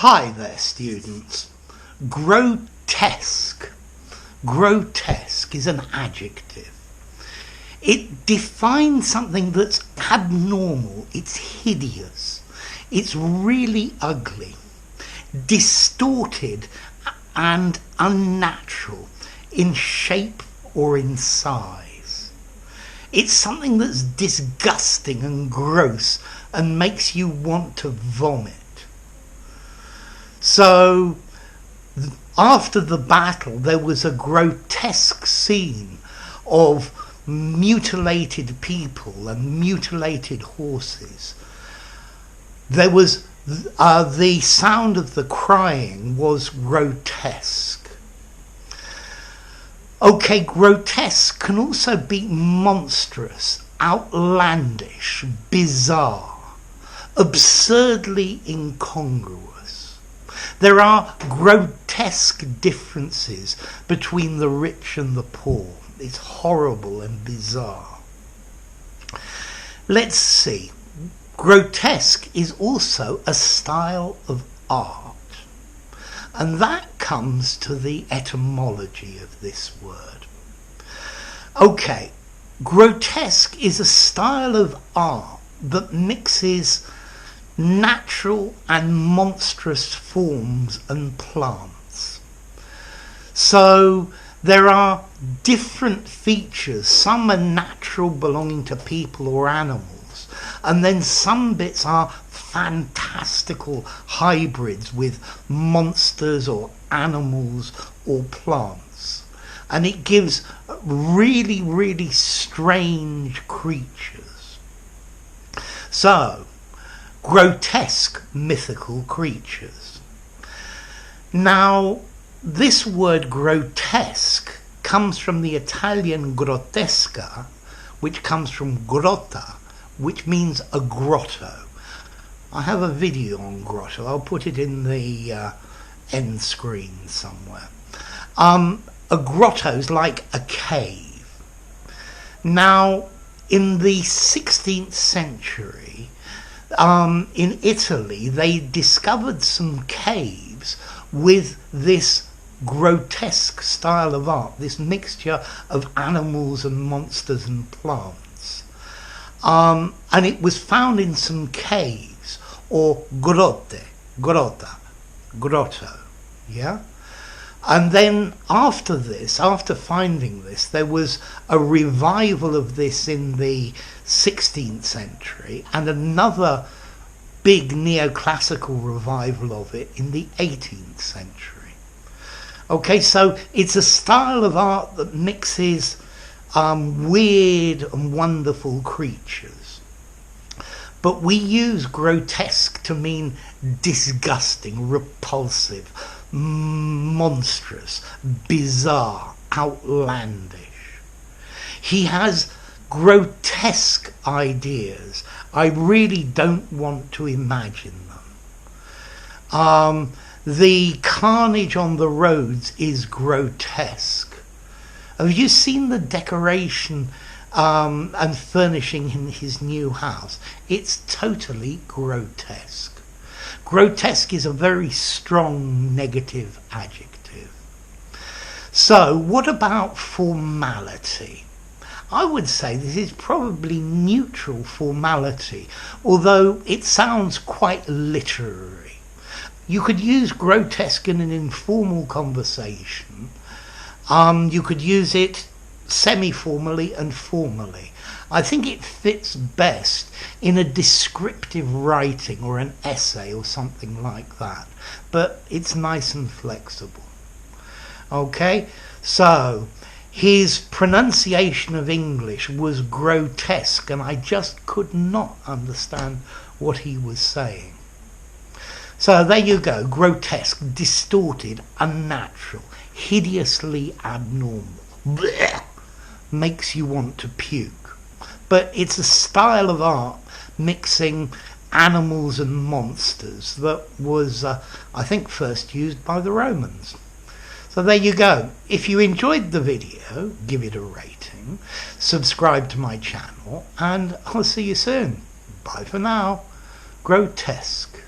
Hi there, students. Grotesque. Grotesque is an adjective. It defines something that's abnormal, it's hideous, it's really ugly, distorted and unnatural in shape or in size. It's something that's disgusting and gross and makes you want to vomit. So, after the battle, there was a grotesque scene of mutilated people and mutilated horses. There was the sound of the crying was grotesque. Okay, grotesque can also be monstrous, outlandish, bizarre, absurdly incongruous. There are grotesque differences between the rich and the poor. It's horrible and bizarre. Let's see. Grotesque is also a style of art. And that comes to the etymology of this word. Okay, grotesque is a style of art that mixes natural and monstrous forms and plants. So there are different features. Some are natural, belonging to people or animals, and then some bits are fantastical hybrids with monsters or animals or plants, and it gives really, really strange creatures. So grotesque mythical creatures. Now, this word grotesque comes from the Italian grotesca, which comes from grotta, which means a grotto. I have a video on grotto. I'll put it in the end screen somewhere. A grotto is like a cave. Now, in the 16th century, in Italy, they discovered some caves with this grotesque style of art, this mixture of animals and monsters and plants. And it was found in some caves, or grotto, yeah? And then after finding this, there was a revival of this in the 16th century and another big neoclassical revival of it in the 18th century. Okay, so it's a style of art that mixes weird and wonderful creatures. But we use grotesque to mean disgusting, repulsive, monstrous, bizarre, outlandish. He has grotesque ideas. I really don't want to imagine them. The carnage on the roads is grotesque. Have you seen the decoration and furnishing in his new house? It's totally grotesque. Grotesque is a very strong negative adjective. So, what about formality? I would say this is probably neutral formality, although it sounds quite literary. You could use grotesque in an informal conversation. You could use it semi-formally and formally. I think it fits best in a descriptive writing or an essay or something like that. But it's nice and flexible. Okay, so his pronunciation of English was grotesque and I just could not understand what he was saying. So there you go, grotesque, distorted, unnatural, hideously abnormal. Blech, makes you want to puke. But it's a style of art mixing animals and monsters that was, I think, first used by the Romans. So there you go. If you enjoyed the video, give it a rating, subscribe to my channel, and I'll see you soon. Bye for now. Grotesque.